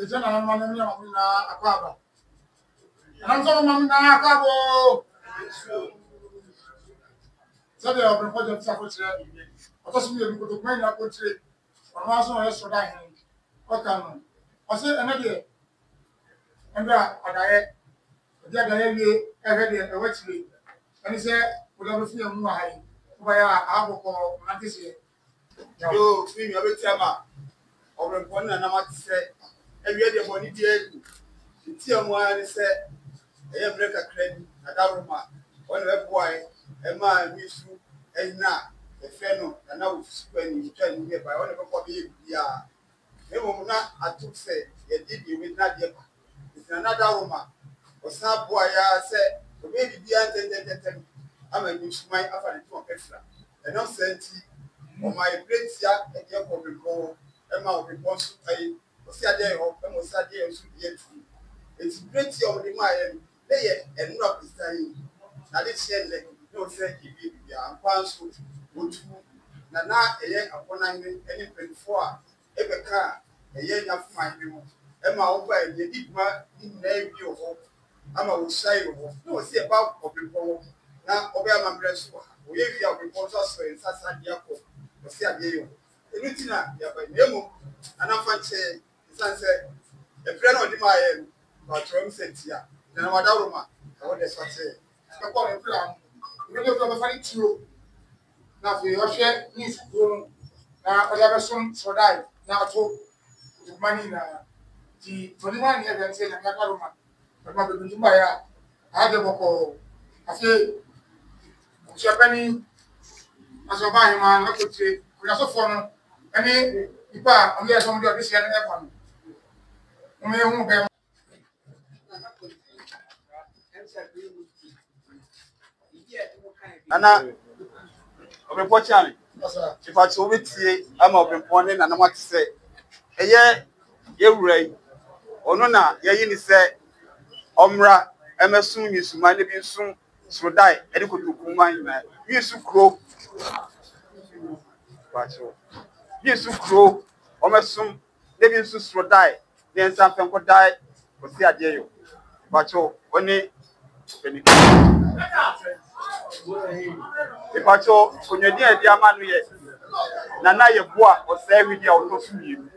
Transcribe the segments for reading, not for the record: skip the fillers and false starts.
Sejana na mama na akwaba. Anamso mama na akwabo. Sabe o bro pode psa ko tire. Otoso mi ebi ko to kwan na ko tire. Ọmọ so o so da hin. O ka no. O se ene de. Embra adaye. Odia adaye wie ehwe de e wachire. Ani se o da fi mu ha yi. Ba ya aboko na tise. Yo, fi mi abetiama. Obre pon na na matse. Ewie de boni die. Ti amwa ni se eye breka kredi adaroma. Wona be boy e ma misu ena efe no na wo fani twa ni be ba wona be ko be bia. E mo na atu se ye di we na de ba. Tina na adaroma. Osa boy ya se obe bibia tetetetem. Ama misu mai afa ne to pefra. E no senti o my great ya e de ko be ko e ma o be boss ai o si ade ho e mo sa de so die ti. It's great of the mind. They and not saying. Now this year, no say if you are council, would you now a year upon any 24 every car, a year of my view. Emma over the deep man in name you hope. I'm a say, no, see about of the poem. Now, over my breast, we have reporters in Sassan Yako, or see a deal. The Lutina, by Nemo, and I'm fancy, sunset, a friend of my end. But from Sentia, then I want what does I say? I call a plan. You don't have a funny true. Now, for your share, needs grown. Now, I have some for die. Now, to money now. The 21 years and say, I'm not a woman. But my baby, I had a vocal. I say, Japanese, as a buying man, I could say, we are so fun. Any, if I only have somebody of this year and everyone. Only a woman. Nana, report channel. If I saw it, I'm up in Pony and I want to say, a year, you ray. Or no, ye say, Omra, Emerson, you might be soon, so die, and you could do mine. You should crow. You should crow, Omerson, living so die, then something could die, but see a day. But so, only. If I saw when you're dear man, Nana, your boy was saving you out of you.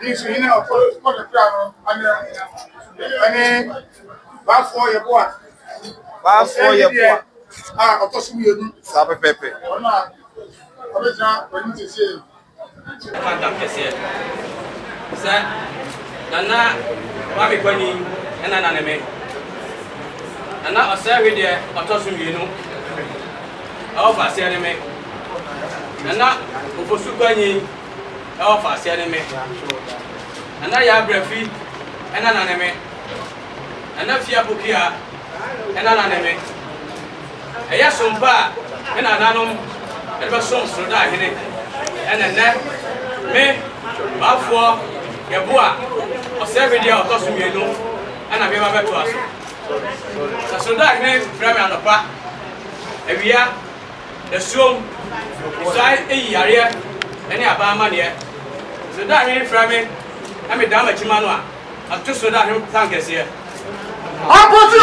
This you know, for the travel, and back for your boy. Back for your boy. Ah, of course, we Sabe Pepe. Or not. When you say, Sir, Nana, Mammy Penny, and an anime. And now a survey there, a tossing you know. Of us, enemy. And now, Upusukani, of us, enemy. And now you have breathy, and an anime. And now Fia Bukia, and an anime. A yes, some bar, and an anum, and was some so die in it. And then, me, Bafua, your boy, a survey there, a tossing you know, and I never met to us. So that name, Premier on the park. If we are the soul, beside a year, any about money. So that means Premier, I'm a damage Manua. I'm just so that him thank us here. I'm putting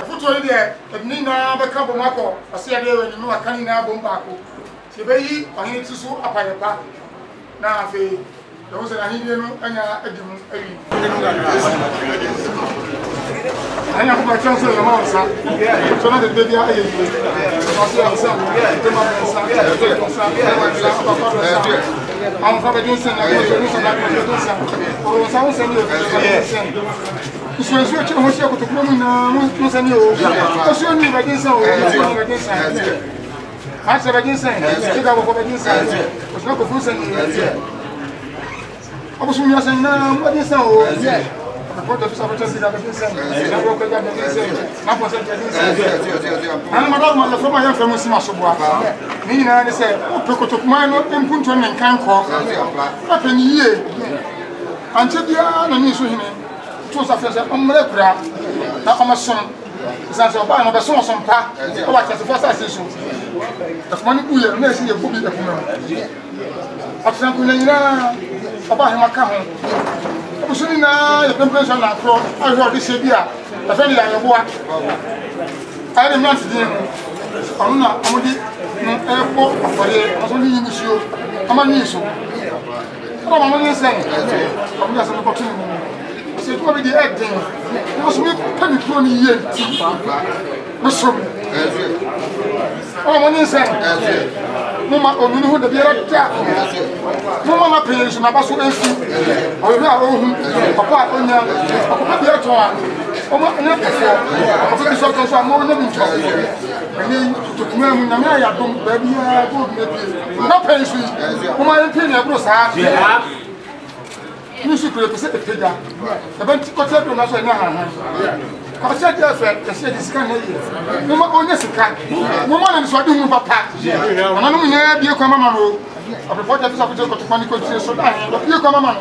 Futu de ni na be ka bo mako ase ya de we ni wa kan na bo mbako se be yi ohini ti so apayepa na afi do se na hinde no anya adimu ayi anya ko ba chance yo ma sa so na de be dia ayi so se sa de ma sa am fa be do se na do sa o sa se ni Isso é o que eu vou te comer não sei o. Eu sou nem vai dizer o. Vai dizer. Mas vai dizer. Chega vou vai dizer. Os não confusão ni. Vamos me assim não vai dizer o. Pode tu sabe dizer vai dizer. Já vou pegar vai dizer. Não pode dizer. Ana madam mas foi mais foi muito mais boa. Ni na ne sei o pekoto kuma no empunto ne kan ko. Na peniye. Anche dia na ni so hine. Tout ça fait on me prend na amason ça se pas on va son pas on va faire ça c'est sûr parce que nous hier mais c'est beaucoup de kuma après qu'on ira papa il m'a quand on se dit na il peut prendre la pro à jour de sebia la fin de la bois allez maintenant on a on dit non pour faire on se dit monsieur comment ni ça comment on dit ça on dit ça ne peut pas c'est quoi veut dire aider on se met pas du tout ni hier nous sommes on dit ça maman on nous de bien là maman m'a payé je n'ai pas sur un fou on va papa on a papa bien toi on m'a on a fait on fait ça comme ça moi on a mis ça mais tout le monde n'a ya donc baby on paye sur on m'a un peu ne bro ça nous sommes que c'est pédale et ben tu côté de national quand c'est de faire c'est des scans nous on est scan nous on ne soit du papa on a nous bien comme maman après faut faire ça pour que tu connais que tu es soldat bien comme maman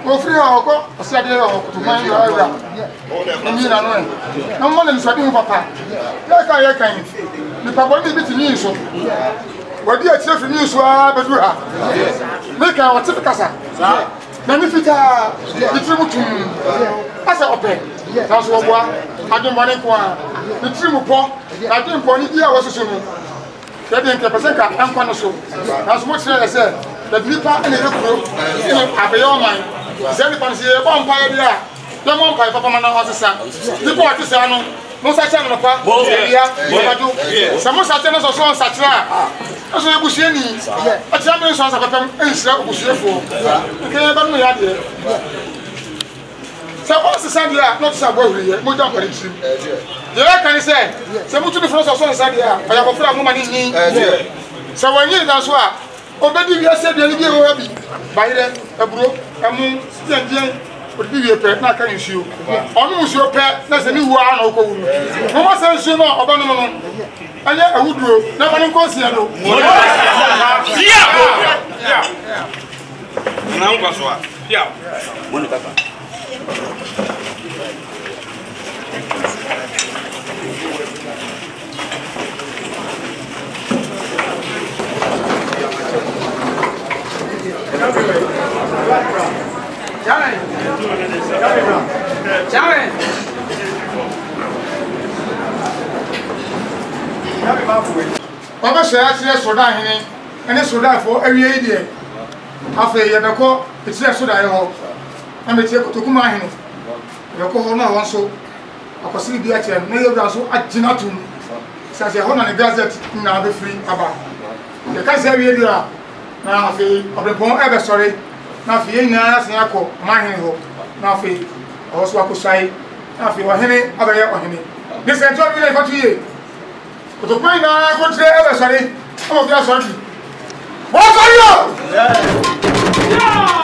au frère encore c'est de tu connais là on dit là non on ne soit du papa ya kan ni papa ni biti ni so wadi a chef ni so a bedu ha me ka wati kasa Nanifita nitrimutum asa ope sanso oboa adonbane ko a nitrimupo adonbone dia wososo no yede nke pese ka enko no so sanso mo tire ese da bipa ene rekuro ene abeyo man zeni panse e bon pa dia ya mon pa papa mana osesa nipo atisa no mo sa cha no pa dia bobadu samo sa cha no so so sa tra aso ebusie ni atia me so sa papa ensira obusie fo nke ba no ya de sa o se sa dia not sa bo huriye mo ja pare chi ye kan se mutu ni fro so so sa dia aya ko fra mo mani ni sa wanyi da so a obedi wi ase de ni bi wo bi bayire eburo emu tiendien odi wi pe na kan nsuo onu nsuo pe na se ni wu a na ko wu mo ma se nsuo no oba no no anya awuduro na ba ni ko se no na ngwa so a ya mo ni papa Baba share tire soda hene ene soda fo awie die afa ye beko tire soda ye ho na me tie kotokuma hene beko ho na won so akosiri bi a tire na ye bra so agina tum sa se ho na ne gazette na be free aba ye ka se awie die a na afa obrebon ebe sorry na afa ye na se akọ ma hene ho na afa o so akosai na afa o hene aba ye o hene this is what we like for you. To pay na go tre ebe sorry. O bi sorry. What are you? Yeah.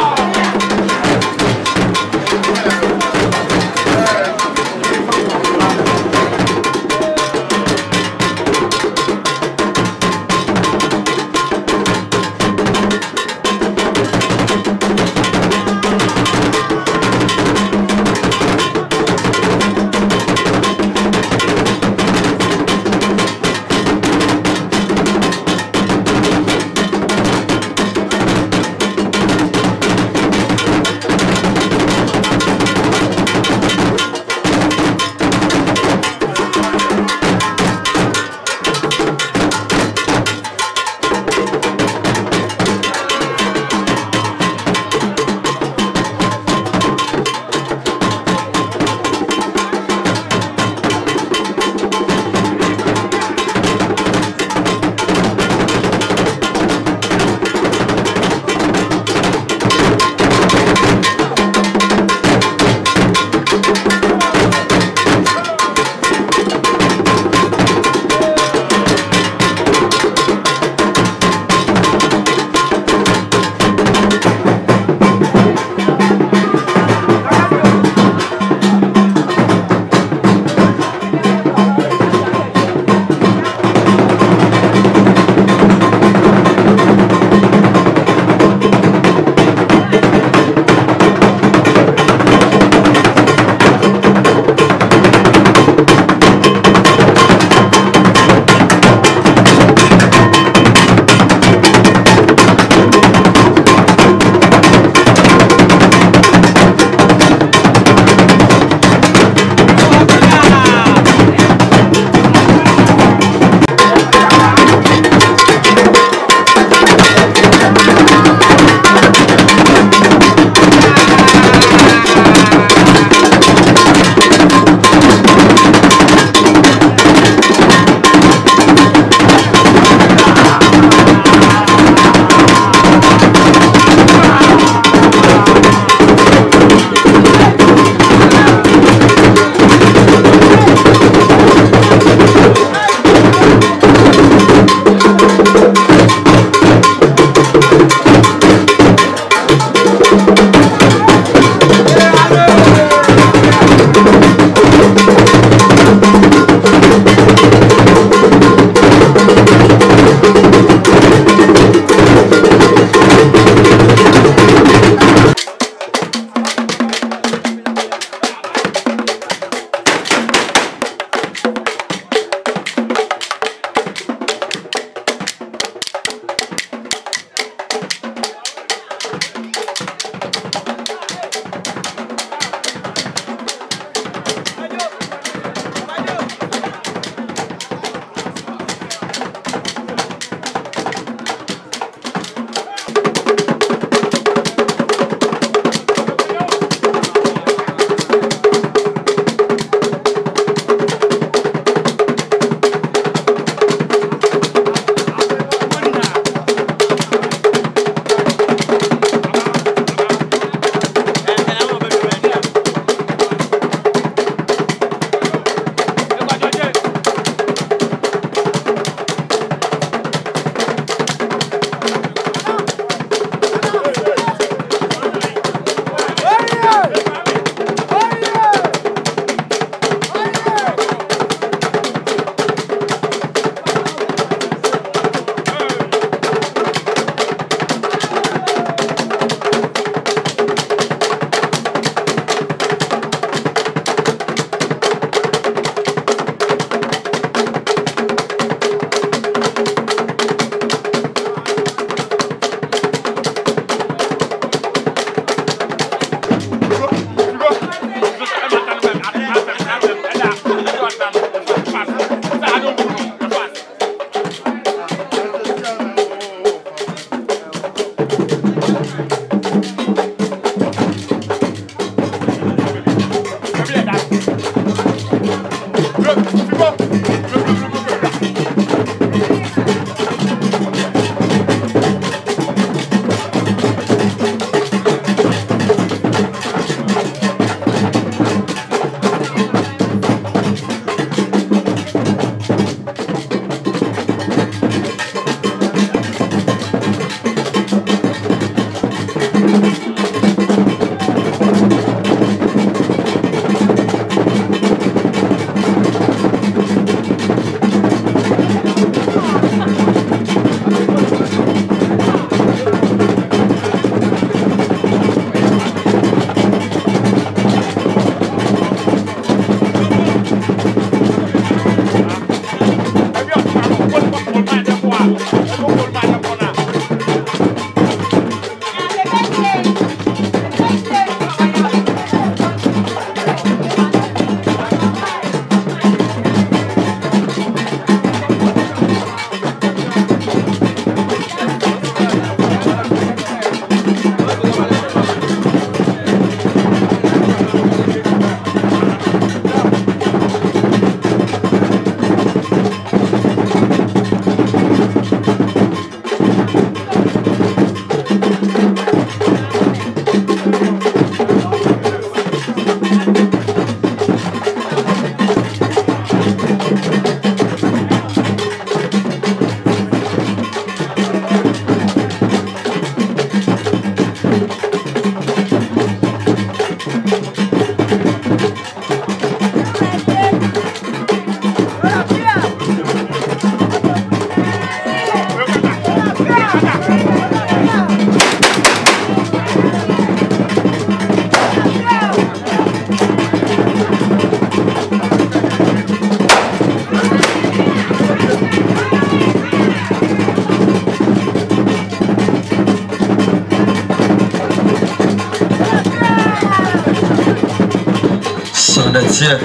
That's it.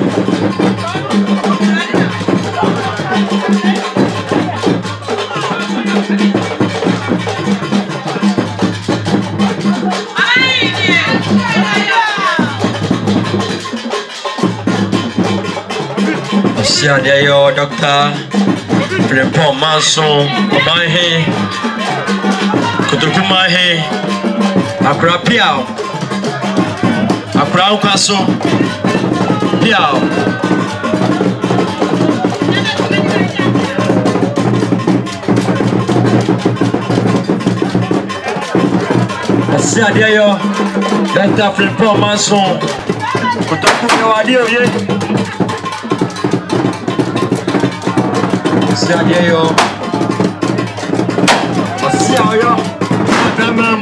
There you Doctor Prepon Manson, my hay, Kutuma hay, Accra Piao, Accra Castle, Piao. There you Doctor Prepon Manson, Kutuma Adio. Sadio, Sadio, Tamam.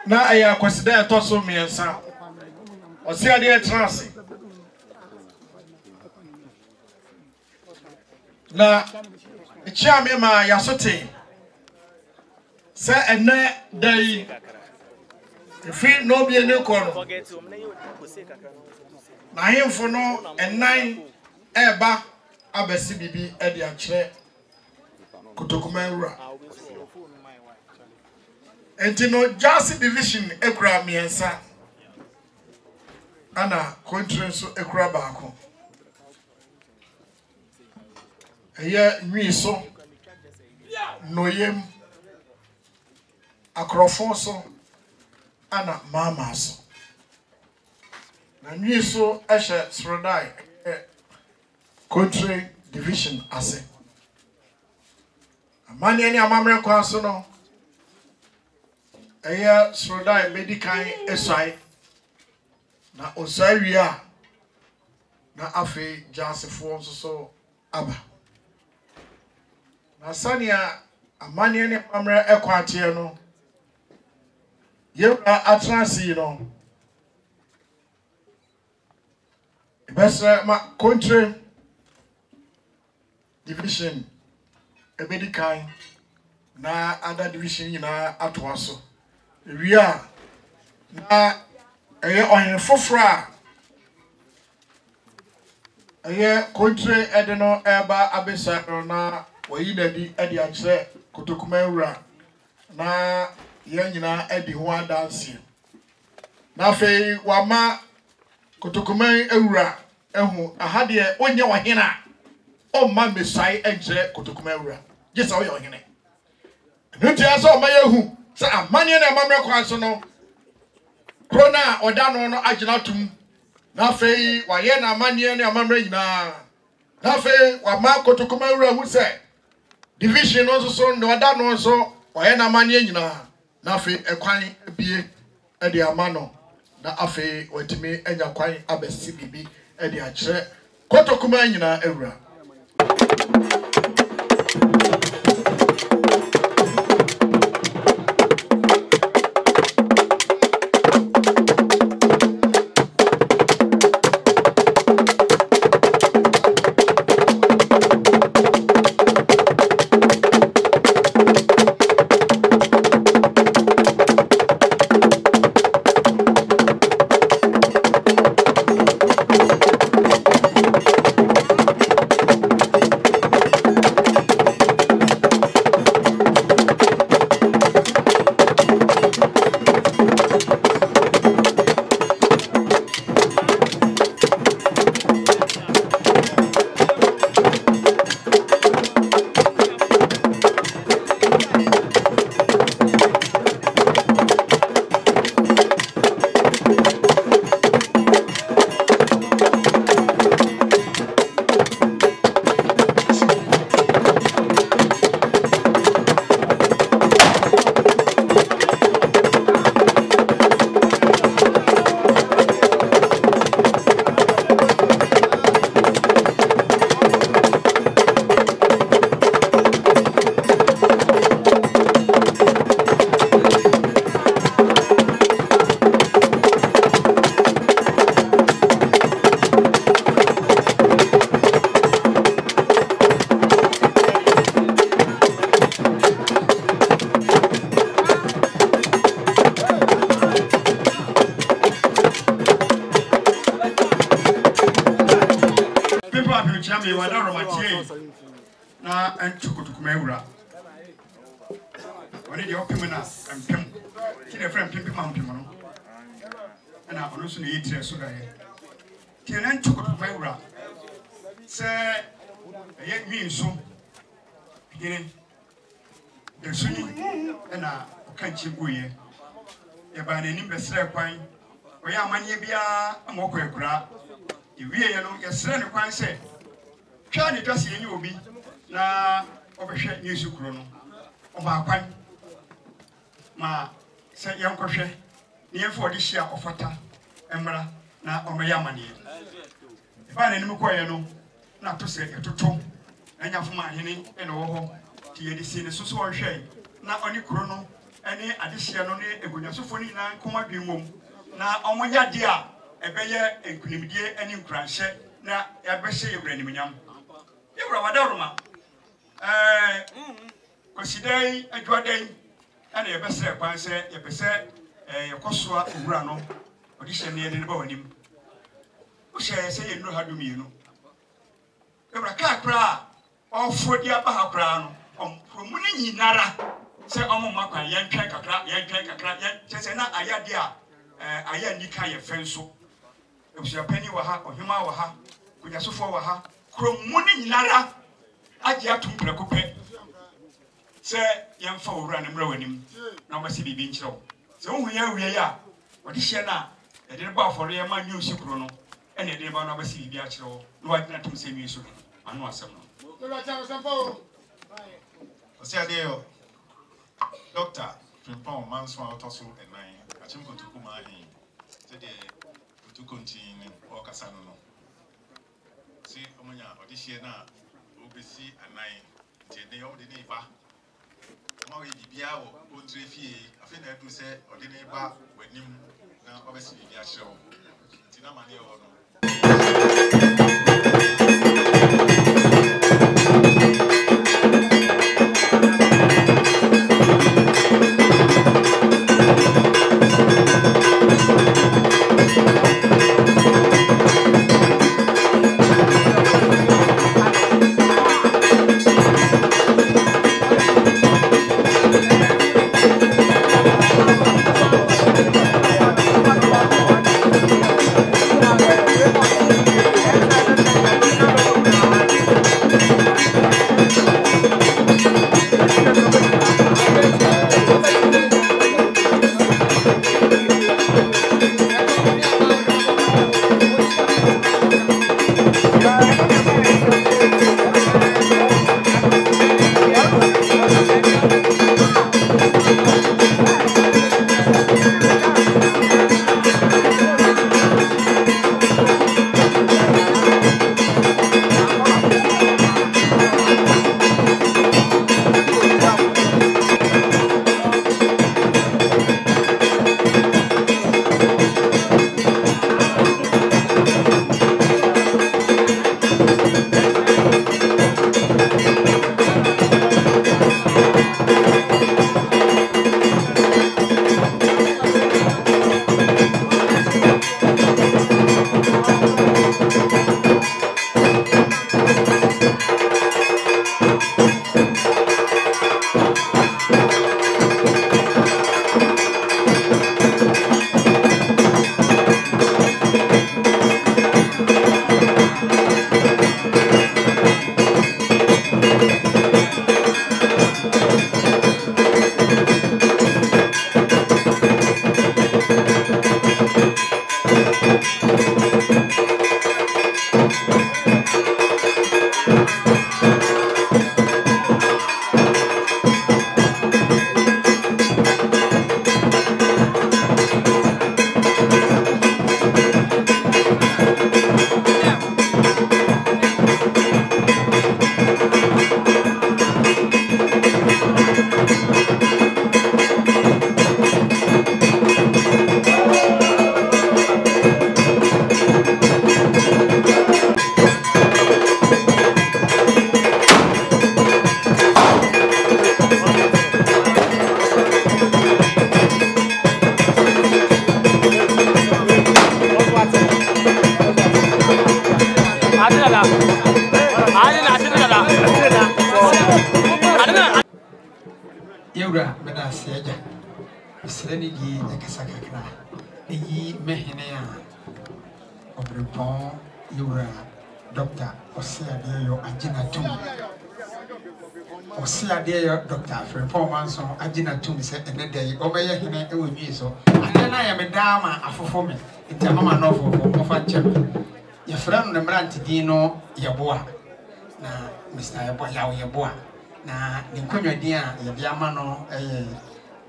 Na aya kwesida to so miensa osi ade trance na chiame ma yasote se ene dai fi no bi ene ko no na himfo no enan eba abesi bibi e de akire kotokuma wura Entino Jasi division ekura miensa ana country so ekura baako eye nwiso noyem akrofo so ana mama so na nwiso ehye Srodai country division ase Amani ni amamre kwa so no. Eya Srodai medical esai. Na osai a na afi jansefo nso so aba. Na sania amani ni amamre ekwatie no. Yewra atransi no. Ebesre ma country division medical na other division nyina atoa so. Ria na eye ohin fofora eye country edeno eba abesa na wayi na di edi akire kotokuma ewura na ye nyina edi ho adanse na fe wama kotokuma ewura ehu ahade onye wahena o ma mesai ejre kotokuma ewura gesa oyo ohene nti aso o ma yehu sa amani na mamre kwa so no krona odano no agina tum na fe waye na amani na mamre nyina na fe wa ma kotokuma ewura hu se division no so no odano so waye na amani nyina na fe ekwan bie e de amano na afe watimi enya kwan abesi bibi e de akire kotokuma nyina ewura. Na enchukutukuma ewura oni de opim na empem ti de frem pim ma mpim no na ono so na yitire so ga ye ti na enchukutukuma ewura se ye mi nso gire de suni na okanchi guye ye ba na nim besre kwan oya amanye bia amoko ekura iwie ye no ye sre ne kwan se twa ne twase ye ni obi na obehwe Yesu kuro no oba kwan ma se yankohwe ne yefo de hia ofata emra na omeya mane ba na nim koye no na to se etoto anya foma hene ene wo ho ti ye de si ne soso ohwe na oni kuro no ene ade hia no ne egonwasofo ni na komadwen mom na omonya de a ebeye enkunimdie ene nkuranhye na yabehye yebranimnyam yebra wadaroma consider adwadai ana yebesre kwan se yebese yekosoa owura no odihye ne ne ba wanim o hye se ye no hadum yenu ebra ka kra ofodi aba ha kra no ompromu ne nyinara se omoma kwan yentwen kakra se na ayade a aya nika ye fenso ebusua pani wa ha ohima wa ha kunyasofo wa ha kromu ne nyinara aje atumpre kope se yemfa owura ne mra wanim na obasi bibi nkyerɛw se wo huya wiye ya odi hye na e de ba afɔre ye ma nyu sikuro no ene de ba na obasi bibi a kyerɛw no wa dina tum se nwi so ano asɛm no Ɔsɛ adeɛ Doctor Frimpong Manso Autoso and nine. I think go to Kumahi. Said to continue or Casano. See, Omania, Odishena, OBC and nine. They all the neighbor. Tomorrow, the Biao, Ontrefi, I think I do say, or the neighbor, when you now obviously the show. Tina Mania or no. Yura mena seja sereni di ekasakakra eyi mehene a obrepon yura doctor osiade yo agina tum osiade yo doctor Frimpong Manso agina tum se enedai obeye hene e wonwi so ade na ya medama afofo me ntamama no fofo mo fa chem ye fra no ne mranti din no yeboa na Mr. Yeboa yawo yeboa na nikonwa din a ye de ama no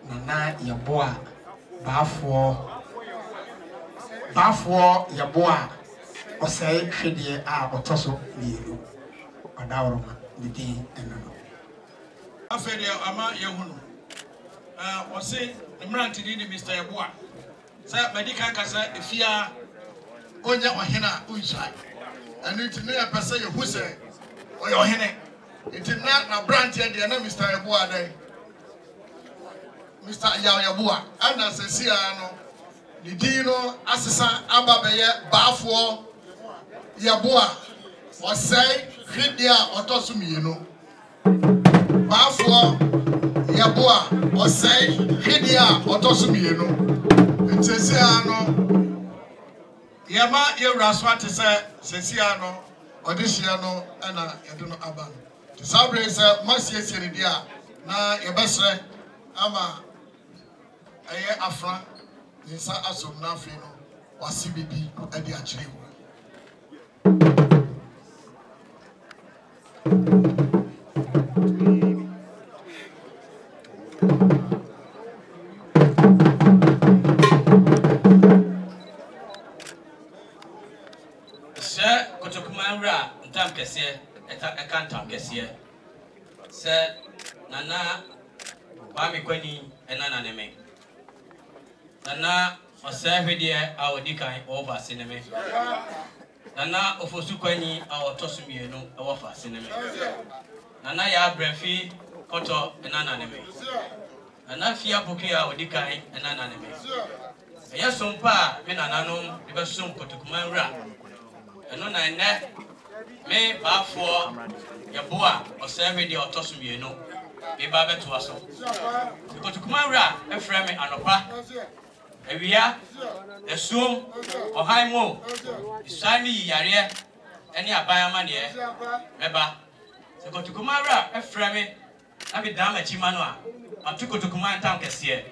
nana yeboa baafo yeboa osai hwede a otoso mielu odawroma ne din enno afede ama yehunu wose mranti din ni Mr. Yeboa sa medical kasa efia onya ohena unsa ani tine ya pese yehuse oyo ohene itina na branch de na Mr. Yeboa dai Mr. Yeboa ana sesia no ni dino asesa aba beye baafo Yeboa osai hwedia otoso mienu baafo Yeboa osai hwedia otoso mienu sesia no yama yewra swate sesia no odihia no ana yedo no aba sabre se masiesie ne dia na yebesre ama eye afra nsa asom na afi no wasi bibi adi akire wo aseɛ sɛ nana Kwame Kwani ɛna naneme nana ɔsɛ hwedeɛ a ɔdi kan ɔwɔ ase ne me nana Ofosu Kwani a ɔtɔ so mmienu ɛwɔ fa ase ne me nana yɛ abrɛfi kɔtɔ ɛna naneme nana fia poki a ɔdi kan ɛna naneme ɛyɛ sompa a me nananom de bɛsom Kotokuman wura ɛno na ɛnɛ me baafoɔ yɛboa ɔsɛ hwedeɛ ɔtɔ so mmienu me ba beto aso Kotokuman wura ɛfrɛ me anopa awia esuom ɔhan mo isan mi yiyare ɛne aban amaneɛ mɛba Kotokuman wura ɛfrɛ me na me dan machi ma no a atu Kotokuman tam kɛseɛ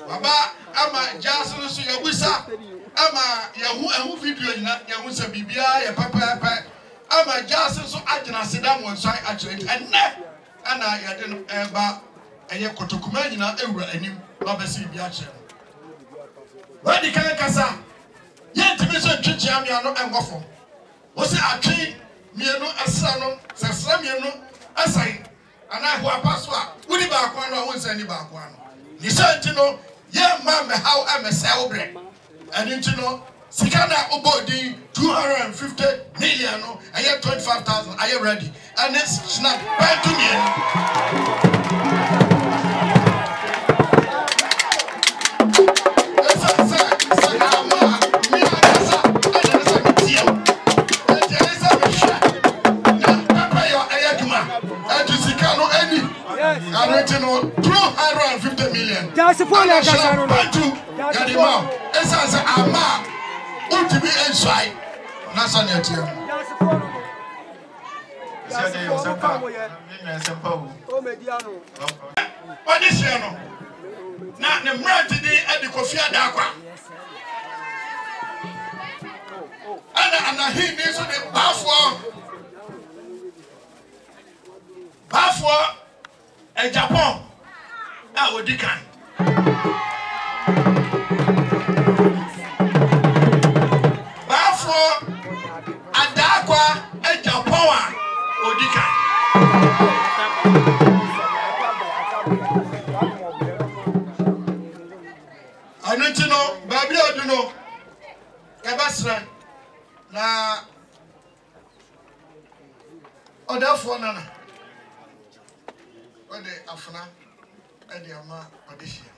Baba ama jazz no so yabusa ama yahu video ina yahu se bibia ya papa ama jase so agina sedam wonsai actually enne ana yade no eba eye kotokuma nyina ewura anim ba besi bia kire wadi kan kasa yentimi so twitwi amia no engofo wo se atwi mienu asra no sesra mienu asai ana ho apaso a wudi ba akwa no won sani ba akwa no ni santi no ye ma me how amese obre ani nti no sikana obodi 250 million no aye 25,000 aye ready and it's snap back to me Arrêtez 250 million. That's the point. That's the point. Esa se ama ultimi ensai nasa netia. Sade yo sempa. Mimi sempa o. O mediano. Wadi se no. Na ne mrati di edi Kofi Adakwa. Ana hi ni so de bafo e Japan a odikan bafo Adakwa e Japan a odikan anutino babi oduno ebasra na odafo nana ode afuna ede ama odishia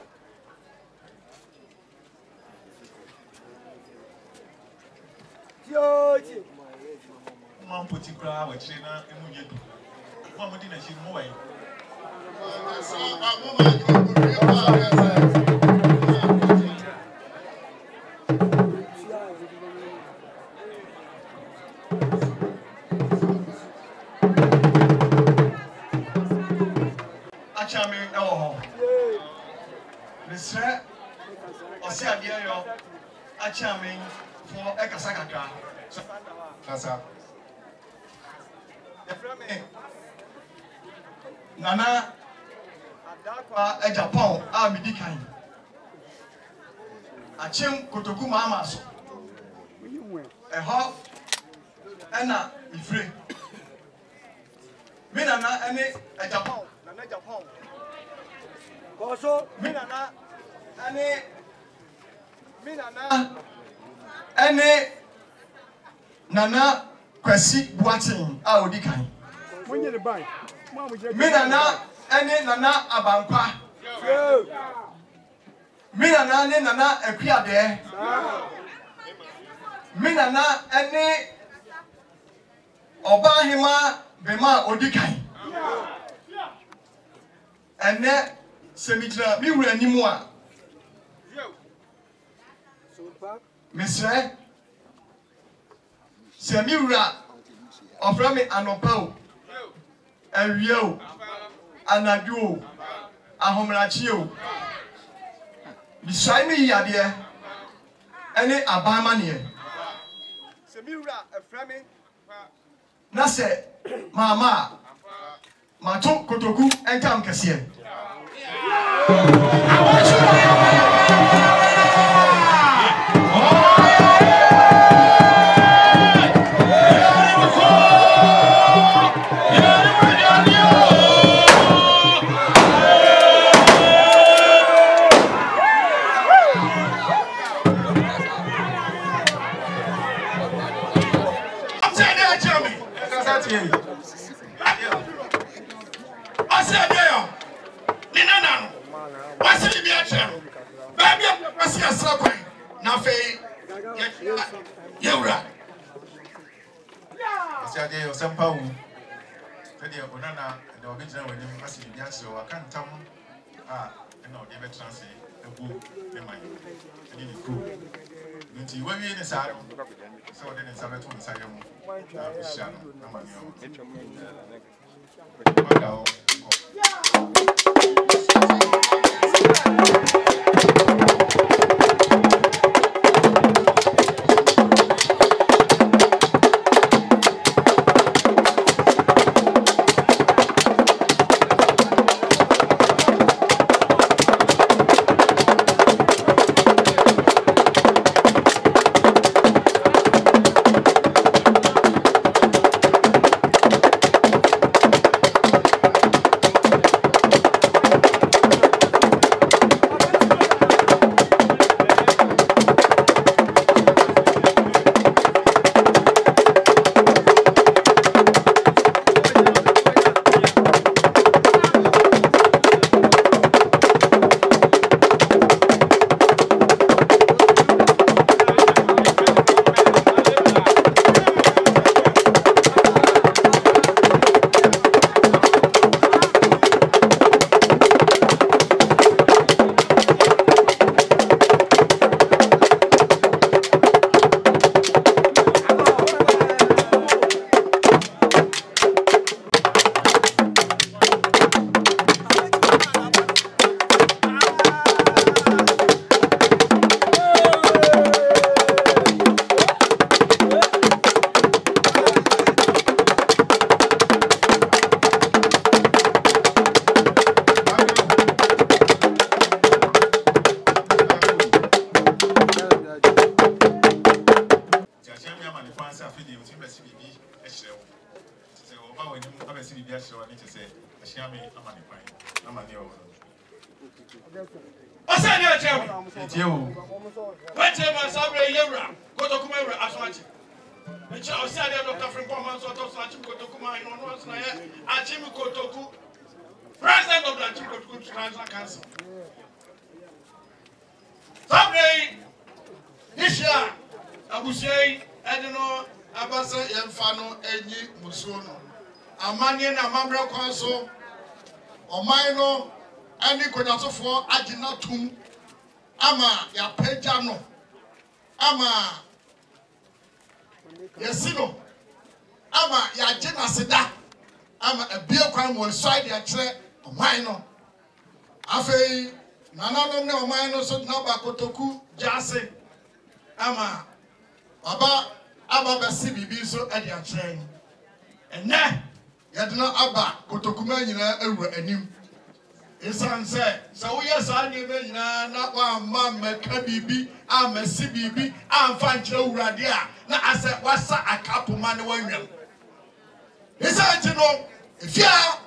Yoji Mampo tikra wa china emu yedu. Mampo dina shi mo wai. Achame ewo. Misre osi ade yo achame for ekasa kakra. Kasa. Nana Adakwa e Japan a medikan. Achim kotoku mama so. Eho ena ifre. Me nana ene e Japan. Nana Japan. Koso Me nana ene Nana Kwesi Boatin a odikan. munye le ban. Me nana ene Nana Abankwa. Me nana ne Nana Ekuade. Me nana ene Obahima Bema odikan. Ene semitra mi wura nimu a. Misre Semiura ofra me anopa o awie o anadu o ahomrachi o bisai me yade ene abama ne Semiura afra me na se mama mato kotoku enkam kese Yewra. Sade yo sempa o. Sade yo nana na obi jina wani asi bi aso aka ntam a na odi be transe ebu ne man. Ani ni ku. Nti wawie ne sare. So odi ne sabe to nsare mu. Na sha no na ma yo. when you have a city, I need to say, I share me, I'm on the I'm on the over. I said, yeah, Jim. It's you. When Chairman Sabre Yebra, go to Kumera Aswati. The child said, Dr. Frimpong, so to Sachim Kotokuma, and one was Achim Kotoku, President of the Achim Kotoku Transitional Council. Sabre, this year, I would say, I don't know, Abasa Yemfano, Eni Musono. Amani and Amambra Council, or Mino, any Konato Ajinatum, Ama, ya Pejano, Ama, Yesino, Ama, ya Jena Seda, Ama, a beer crime will side ya chair, or Mino. Afe, Nana no Mino, so Naba Kotoku, Jase, Ama, Baba, Abba CBB, so at your train. And now, Yadna Abba, Kotokuma, over a new. Isan said, so yes, I knew not one mamma Kabibi, I'm a CBB, I'm fine Joe Radia. Now I said, what's a couple man women? He said, you know, if you are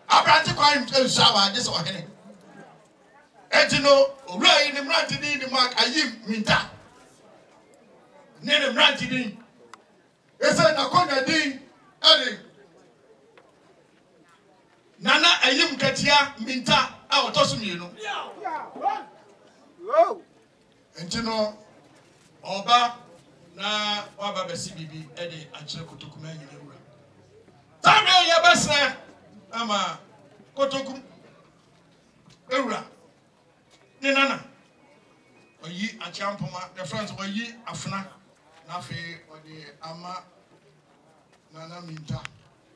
a practical to shower this or any. And you know, right in the ranted in the mark, I give Minta. Near the ranted in. He said, Nakona Dean, Eddie. Nana ayim katia minta a otosum yenu. Entino oba na waba besi bibi ede achire kotokuma nyine wura. Tabe ya besa ama kotokum ewura. Ni nana oyi achampoma the friends oyi afuna na fe odi ama nana minta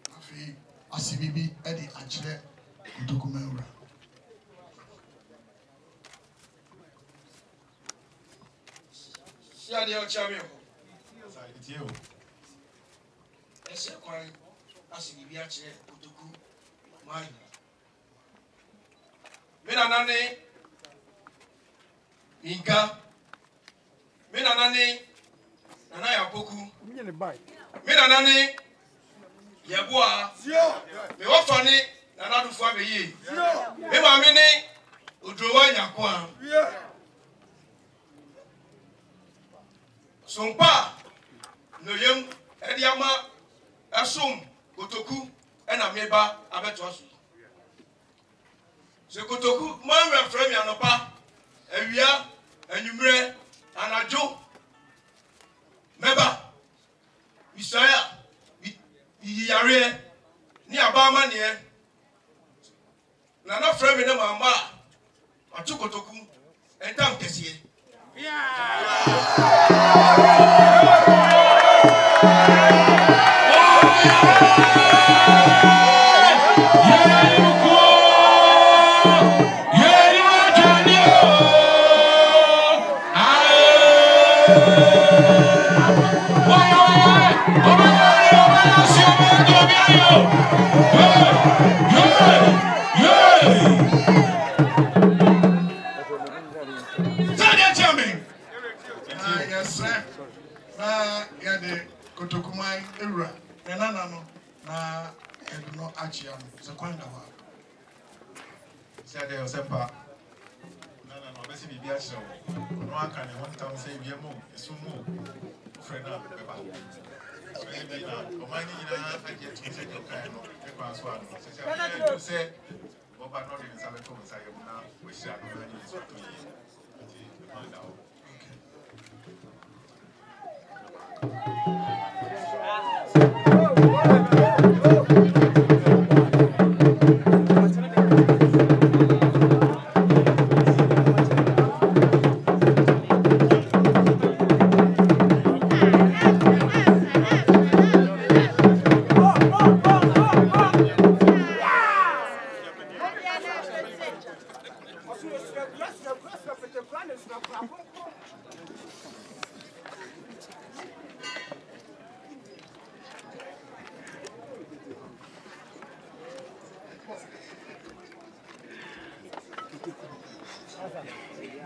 na fe Asibibi Eddie Achille Kutukumura. Sia de Ochamio. It's you. Ese kwai Asibibi Achille Kutuku Mai. Mina nane Inka. Mina nane Nana Yapoku. Mina nane Yabua, me wafani na nadu fwa me ye. Me mamini udrowa nyakwa. Sompa no yem ediama asum kotoku ena meba abeto asu. Se kotoku man we frame anopa ewia anwumre anajo meba Isaiah Yare ni abama ne na na frame ne mama atukotoku entam kesie Kotokumai Era, Nana, na Edno Achiam, Zakwanda. Said there was a part. No, basically, be a show. No one can one time say, be a move, it's so move. Friend up, Pepper. So, maybe now, Omani, I get to say, okay, no, the password. So, say, Boba not in Sabato, I am now, we shall be ready to find out.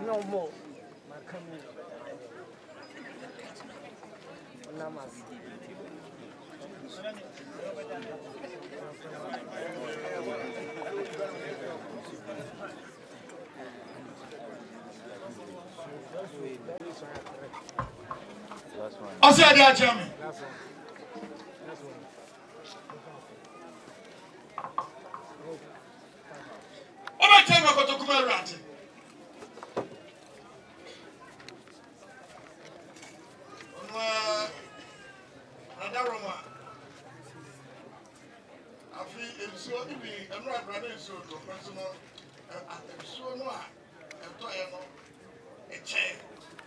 No more. My I said that, Jeremy. Over time, I got to come around. Nadaroma. I feel it's so easy. I'm not running so personal. I'm so no. I'm tired of a chair.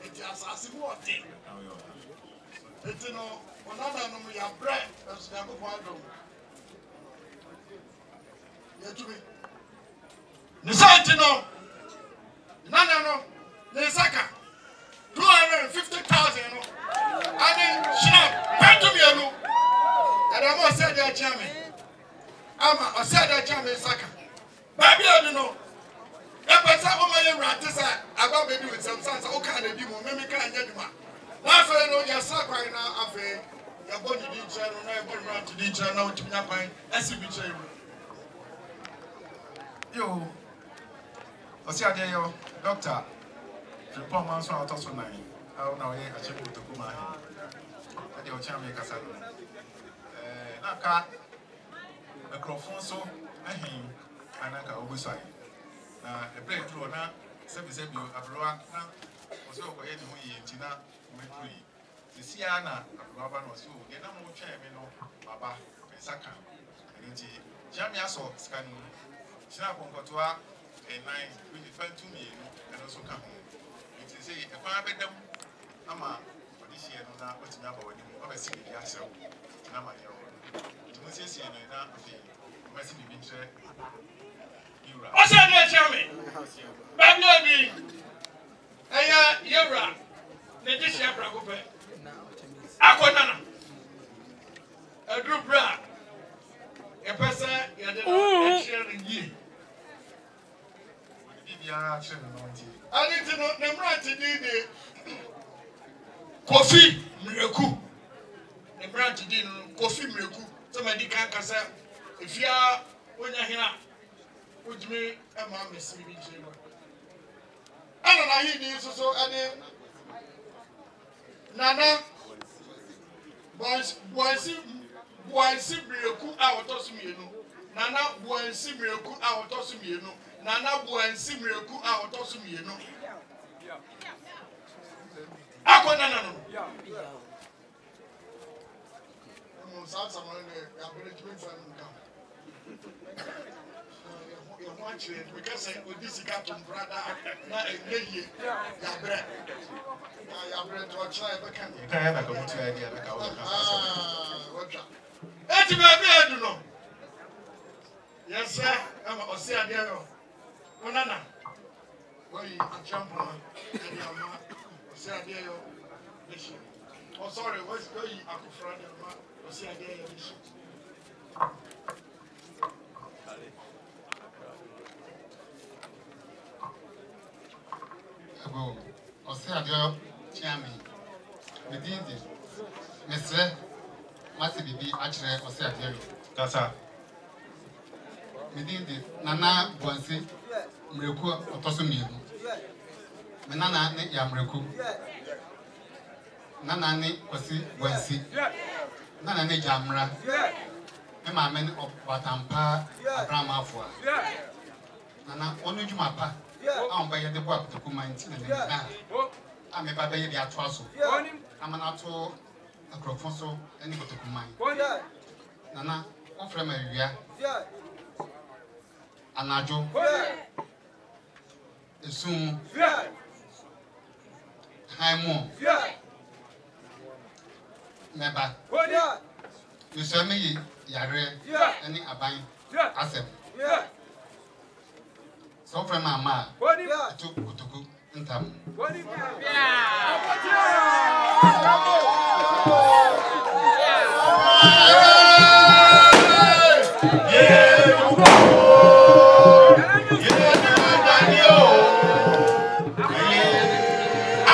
It's assassin thing. It's no, another no, we have bread. That's the other one. Yeah, to me. Nisantino. No. Nisaka. 250,000. I mean, snap. Back to me, no. And I must say that, Jamie. I said that, Jamie Saka. Baby, I don't know. If I say, oh, my rat, this I got to do with some sons. Okay, they do, maybe can't get him. Now, for you know, you're stuck right now. After you're going to the channel, now you're going to the channel to be up by SCB. Yo, I see a day, doctor. The poor man's out of so many. How now, I check with the woman. I do a champion Casano. Naka, a crofonso, and him, and Naka Obusai. Now, a breakthrough now, 7 you abroad now, was over any Tina. The Siana, Robin was you, get no more chairman, Baba, Saka, and Jamia saw scanning. Snap on Cotua, a 9 to me, and also come home. It is a private them, Ama, for this year, not what's number when you have a city yourself. Nama, to Mrs. Siena, Messi Bintre. I said, Jeremy, Baby, Yura. The dish I brought up. Aquanana. A group bra. A person, you didn't share in ye. I need to know the right to do the coffee miracle. The brand to do coffee miracle. Somebody can't say if you are when you're here, put me a mammy sleeping. I don't know, he needs so any. Nana, boys, miracle out of me. Nana, boys, miracle out of me. Nana, boys, miracle out of me. Aquanano. Because I would this captain brother, not a lady, bread. I bread to a child. I have a good idea. That's my bed, you know. Yes, sir. I'm a Oceania. Banana. Well, you jump on. Oceania. Oh, sorry, what's going on? Oceania. Ago, Oceania, Chammy, the Dindi, Mr. Massy be actually Oceania. That's her. Medindi, Nana, Bonsi, Miracle, Otosumi. Nana, Yamreku. Nana, Kosi, Bonsi. Nana, Jamra. Emma, men of Batampa, Brahma for. Nana, only Jumapa. I'm by the work to come and I'm a baby, they are trousseau. I'm an auto, a crofonso, and go to come. Nana, what from a year? Anajo, soon, high more. Never. You saw me, Yare, any abine, Asem. So from my ma, took Kutuku and Tam. I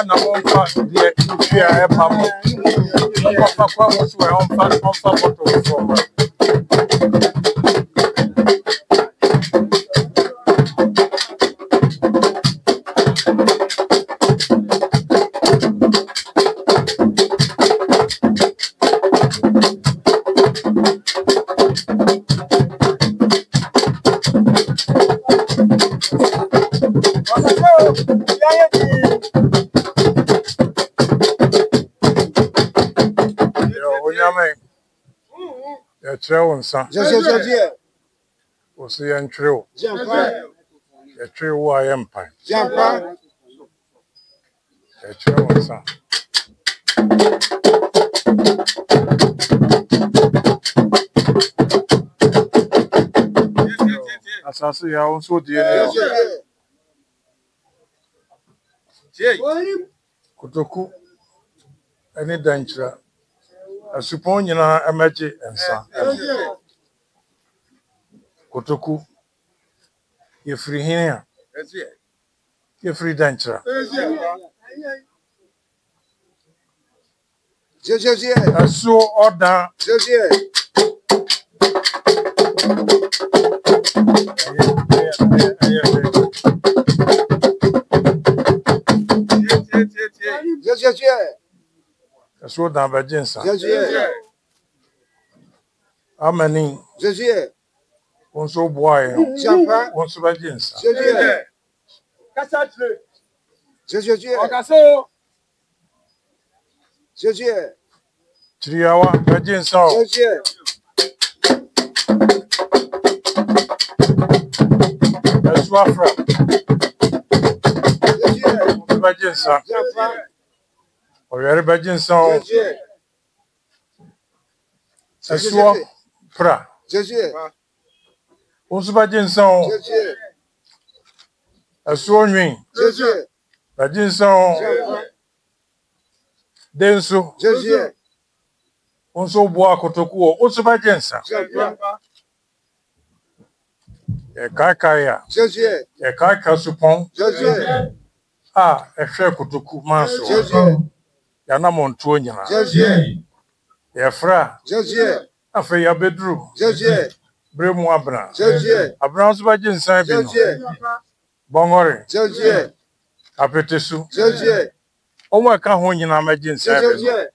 na wonfa de twa e pam wonfa kwa musu e wonfa boto so Trewonsa. Was the entry. A tree wire empire. A trewonsa. As I see, I also dear. Kutoku. Any danger. I suppose you know a magic and son. Kotoku, you're free here. You're free danger. I saw order. I saw down by Jensen. How many? On so boy, on so by Jensen. Triawa, by Jensen. That's what from. By Jensen. Or every by Jensen. Esuo pra. Onsuba jinsan. Esuo nwin. Ba jinsan. Denso. Onso bo akotoku onsuba jinsan. E kakaya. E kaka supon. Ah, e hwe kotoku manso. Ya na montuo nyina. Ya fra. Afa ya bedru. Bremu abra. Abra onsuba jinsan bi no. Bongore. Apetesu. Omo ka ho nyina ma jinsan bi no.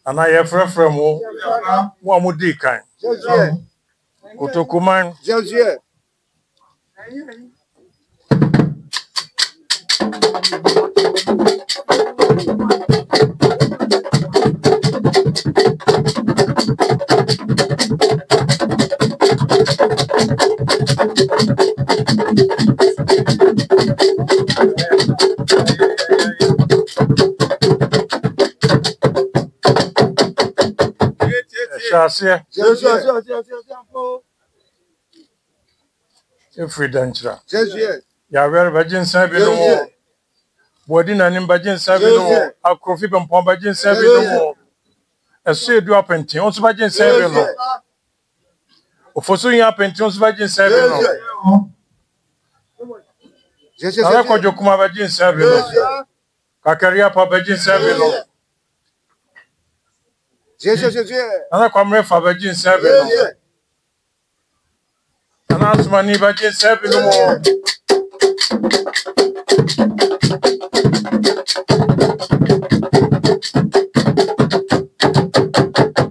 Ana ye frefre mo. Mo amudi kan. Kotokuman. Chasia. Freedanchra. Ya were bajin sabi no mo. Bodi na nim bajin sabi no mo. Akrofi bempon bajin sabi no mo. Esu edu apenti onso bajin sabi no. Ofoso yin apenti onso bajin sabi no. Ala ko jokuma bajin sabi no. Kakaria pa bajin sabi no. Ana kwa mrefa bajin sabi no. Ana asmani bajin sabi no mo.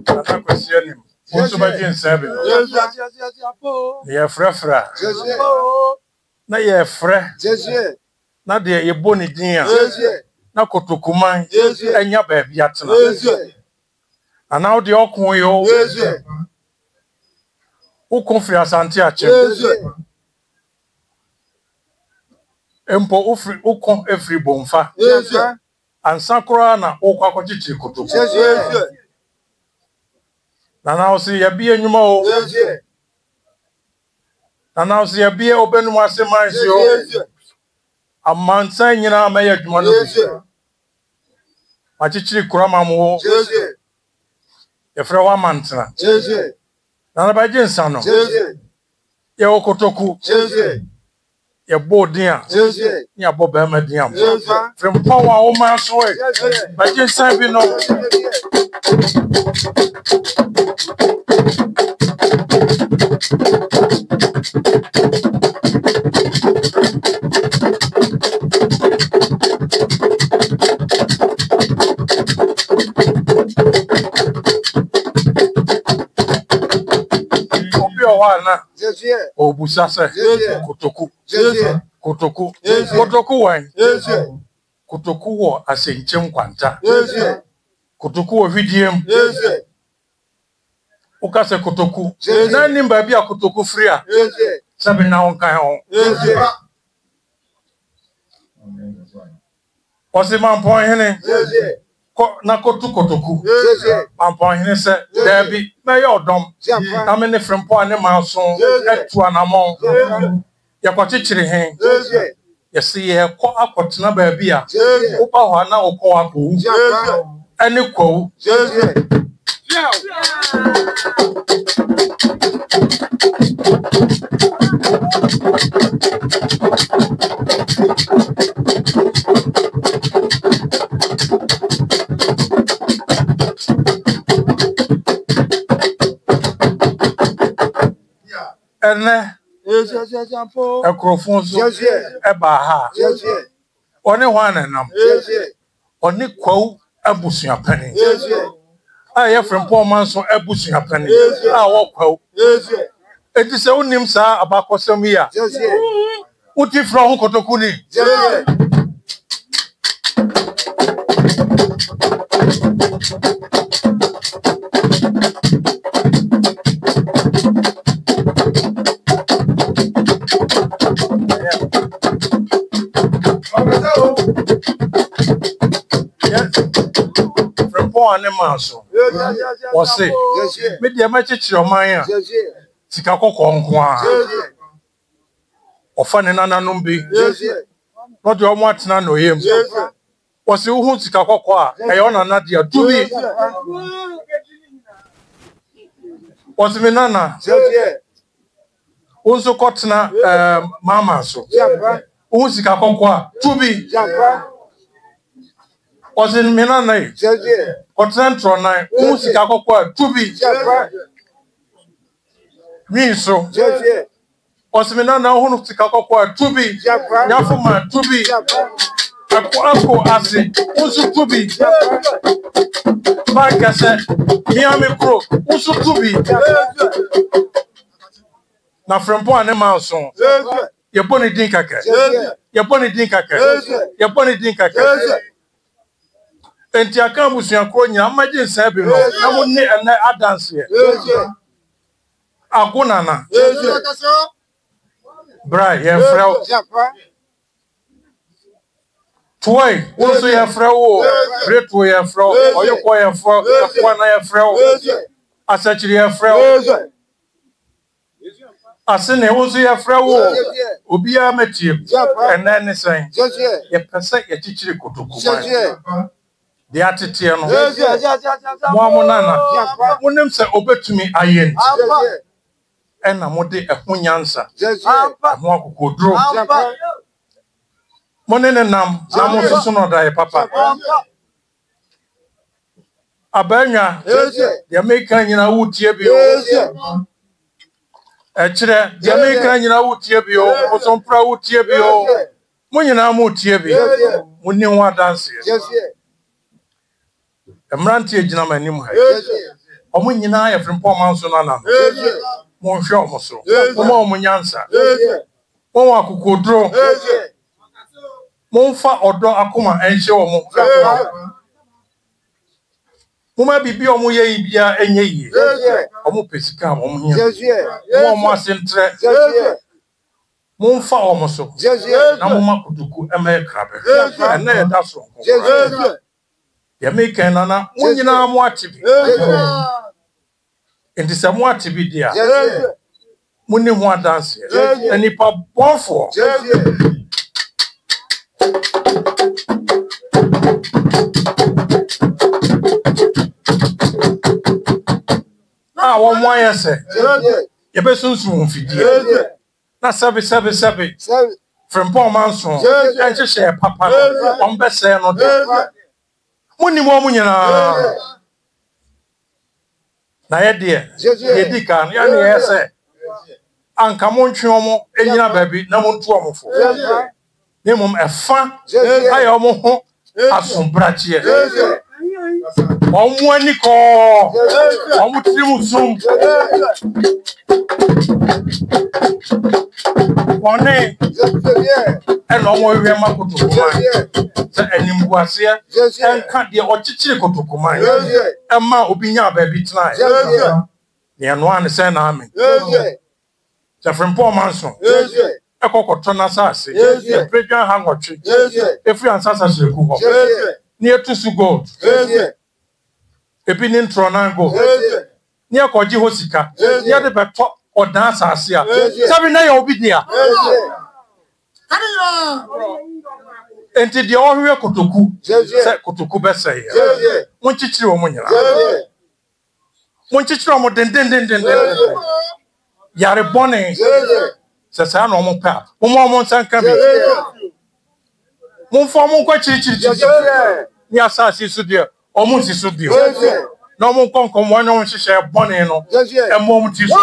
Ana kwesianim. Onso bajin sabi no. Ye frefra. Na ye fre. Na de ye boni din a. Na kotokuman. Enya ba bia tena. Ana odi okun yo. O konfri asante ache. Empo ufri ukon efri bonfa. Ansankora na okwa akochichi kotoku. Na osi ya bi enyuma o. Na osi ya bi obenu asemansi o. Amansan nyina amaya adwuma no. Achichiri kurama mo. Efre wa mantena. Na bajin sano. Ye okotoku. Ye bodia. Ni aboba madia. From power o ma so e. Bajin san bi no. Wana obusa se kotoku kotoku wan kotoku wo asenchem kwanta kotoku wo vidiem ukase kotoku na nimba bia kotoku free a sabe na on kan on osi man pon hene na kotoku ampon hene se debi me yo dom na me ne frempo ane manson etu anamon ya kwachichiri hen yesi ye ko akotena ba bia wo pa ho na okọ apo ene kwa ene ekrofonso eba ha oni hwana nam oni kwa abusua pani aye frempo manso abusua pani a wo kwa enti se unim sa abakosem ya uti fra ho kotoku ni Frimpong and Manso. Was it? Media match your mind. Sikako Konkwa. Or Fanny Nana Numbi. Not your much none of him. Was you who Sikako Kwa? I honor Nadia. Do we? Was me Nana? Also Kotna Mama so. Who's Sikako Kwa? To be. Was in Minana. Concentro nine. Who's Sikako Kwa? To be. Me so. Was me Nana who Sikako Kwa? To be. Yafuma to be. Ako ase. Who's to be. Bagase. Miami Pro. Who's to be. Na Frimpong and Manson. You're born a dinkaka. You're born a dinkaka. You're born a dinkaka. And Tiakamus, your coin, imagine Sabino. I wouldn't need a dance here. Agunana. Bray, your frau. Toy, also your frau. Great way your frau. Or your choir frau. One I have frau. As actually a frau. Asene also your frau. Ubia met you. And then saying, you percent your teacher could do. The attitude, Wamonana, when them say, obey to me, I ain't. And I'm what a punyansa. One could draw. Monen nam, I'm also sooner die, Papa. Abanya, the American in a wood tibio. Actually, the American in a wood tibio, or some proud tibio. When you know more tibio, when you want dance. Mranti ejina manim ha. Omo nyina ya Frimpong Manso na. Mo hwe omo so. Omo nyansa. Mo akokodro. Mo mfa odo akoma enhye omo. Mo ma bibi omo ye bia enye yi. Omo pesika omo nya. Mo asentre. Mo mfa omo so. Na mo makuduku eme krabe. Na ye da so. Yamika nana munyina mu atibi enti se mu atibi dia munni ho dance enipa bonfo wo mo ayese ye be sunsun fidie na sabi Frimpong Manso enche she papa on be se no de Muni mo munyina na ye di kan ya ne yese anka mo ntwe omo enyina baabi na mo nto omo fo ne mom efa aye omo ho asombrache omo ani ko omo trimu sum one and omo we makoto se animbuase en ka de ochichire kotokuma ema obinya baabi tena ne no an se na amen se Frimpong Manso ekokoto na sase predwan hangotwe efi ansasa seku ho ne etusu gold ebi ni ntro na go ne ekoji ho sika ne de beto odan sase a sabi na ya obi dia enti de ohwe kotoku se kotoku beseye monchichire o munyira monchichire o mo den yare bone se sa na o mo pa mo nsanka bi mon fo mo kwa chirichiri ni asasi su de o mo si su de no mo konko mo na o hihye bone no e mo mo ti su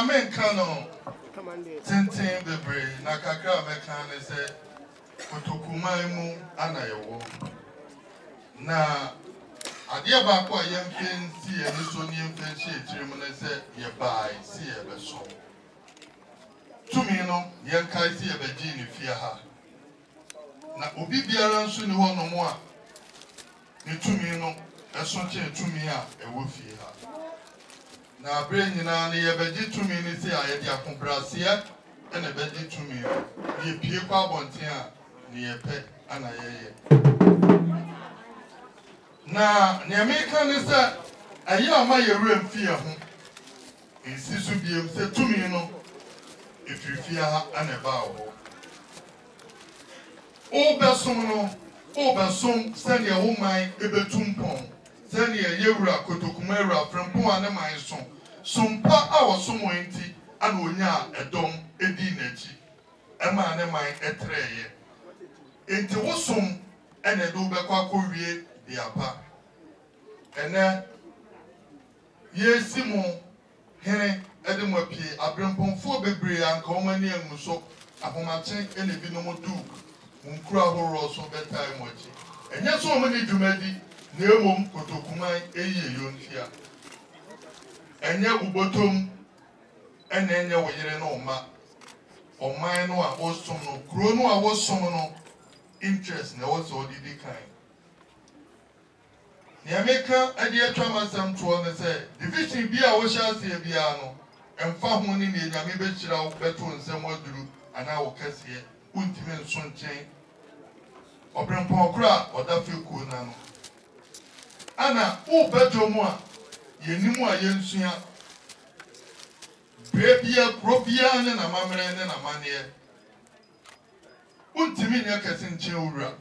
men kano tintin bebre na kakra meka ne se kotokuman mu anayewo na adia ba ko yemfen si eni so ni yemfen hye tirim ne se ye bai si ye beso tumi no yenkai si ye beji ni fie ha na obi biara nso ni ho no mo a ni tumi no eso che tumi a ewo fie ha na abre nyina ne ye beji tumi ni si a ye dia komprase ene beji tumi ye pie kwa bonten a ne ye pe ana ye na ne America ne se aye ama ye rem fie ho ensi so biem se tumi no efifia ha ana ba wo o besom no o besom se ne wo man ebetum pon se ne ye wura kotokuma wura frempon ane man so sompa a wo so mo enti ana onya edom edi nachi ema ane man etreye enti wo som ene do be kwa kowie diapa ene yesi mo here ede mo pie abrempomfo bebre anka o mani enmuso ahomachen ene bi no mo du munkura horo so betai mochi enye so mo ni dwumadi na emom kotokuman eye yontia enye ubotom ene enye woyere no ma oman no a osom no kro no a wosom no interest na was odidi kan ni ameka ade atwa masam to ne say division bi a wo sha se bia no emfa ho ni ne nyame be kira wo beto nsem aduru ana wo kase untime nso nchen obrempo okra odafe ku na no ana u beto mu a yenimu a yensua bebia krobia ne na mamre ne na mane untime nya kase nchen owura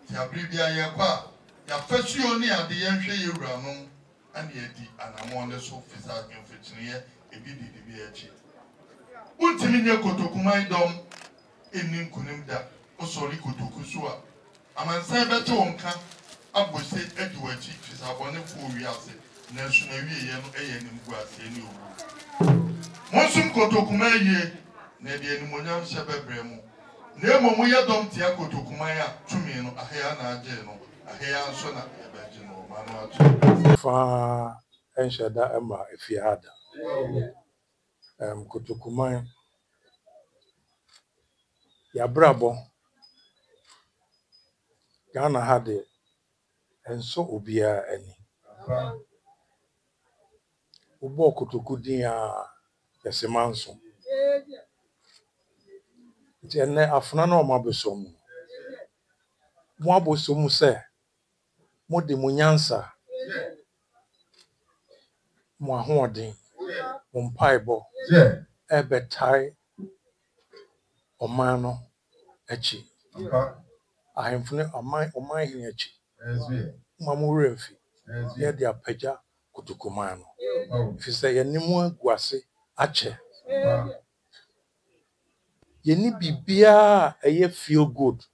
ti abribia ye kwa ya fasuo ni ade yenhwe ye wura no ane edi anamo ne so fisa emfetine ebi didi bi echi untimi nye kotokuman dom enim kunim da osori kotoku so a amansan beto onka abose edi wachi fisa bone fu wi ase na so na wie ye no eye nim gu ase ni owu monsum kotokuman ye na de animonyam hye bebre mu na emomu ye dom tia kotokuman a tumi no ahia na age no ahia so na ebeji no manu atu fa enshada ema efiada kotokuman ya brabo Ghana hade enso obia ani ubo kotokudin a yesimanso ene afuna na omabesom mo abosom se mo de mo nyansa mo ahoden mo mpaibo ebetai omano echi ahemfune oman hin echi mamu remfi ye de apaja kotokuman no fi se yenimu aguase ache yeni bibia eye feel good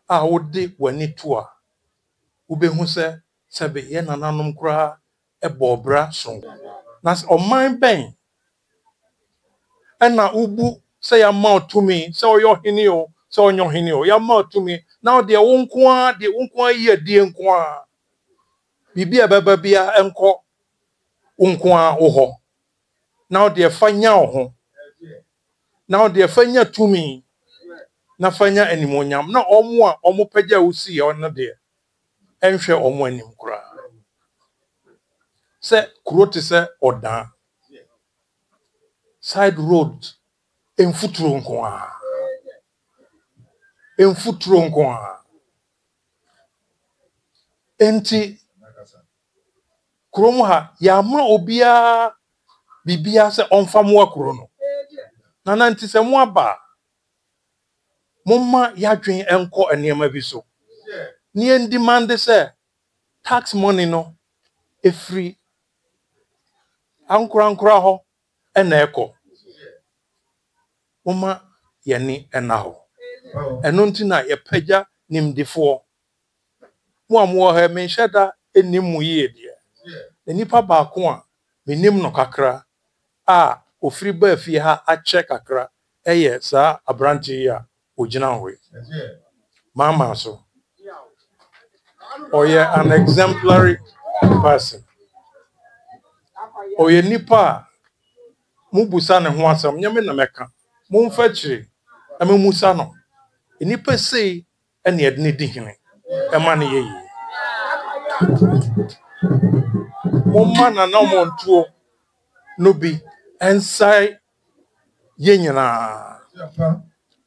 a wode wani to a ubehu se sebe ye nananom kura ebobra so na oman ben ena ubu se ya ma otumi se oyo hini o se onyo hini o ya ma otumi na de wonko ye die nko a bibia baba bia enko wonko a wo ho na de fanya wo ho na de fanya tumi na fanya animonyam na omo pagya usi ya ono de enhwe omo anim kura se kuroti se odan side road enfuturo nko a enti kromo ha ya ma obia bibia se onfamo akro no na nanti se mo aba momma yadwen enko enema bi so ni en demand se tax money no efri ankura ho ena eko momma yani ena ho eno nti na ye pagya nimdefo mo amwo ha menhyada enimu ye de enipa ba ko a menim no kakra a ofiri ba fie ha a check akra sa abranti ya ogina ho mama so an exemplary person nipa mubusa ne ho asam nyame na meka mumfa chiri amemusa no nipa sei ene edne di hene ema ne yeyi mumma na na montuo no bi ensai yenyina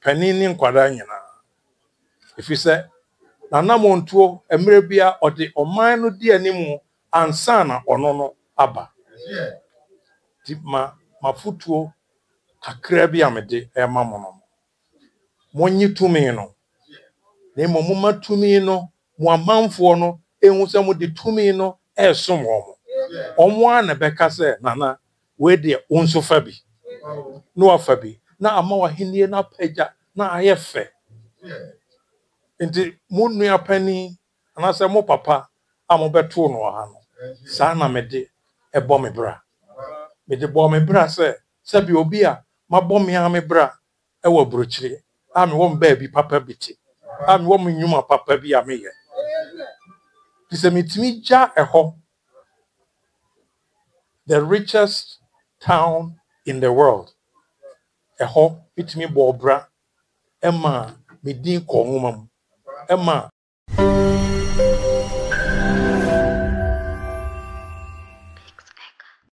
panini nkwada nyina efise na na montuo emre bia ode oman no di animu ansa na ono no aba di mafutuo kakra bi amede ema mono monyi tumi no na momma tumi no mo amanfo no ehu se mo de tumi no esom omo na beka se nana we de onso fa bi no afa bi na ama wa henie na pagya na ayefe enti mo nua pani anase mo papa amobeto no ha no sa na mede ebo me bra mede bo me bra se bi obi a mabọ me ha me bra e wo brochire a me wo mba bi papa biti a me wo nyuma papa bi a me ye dise mitimi ja eho the richest town in the world eho mitimi bo bra ema medin ko nwoma mu ema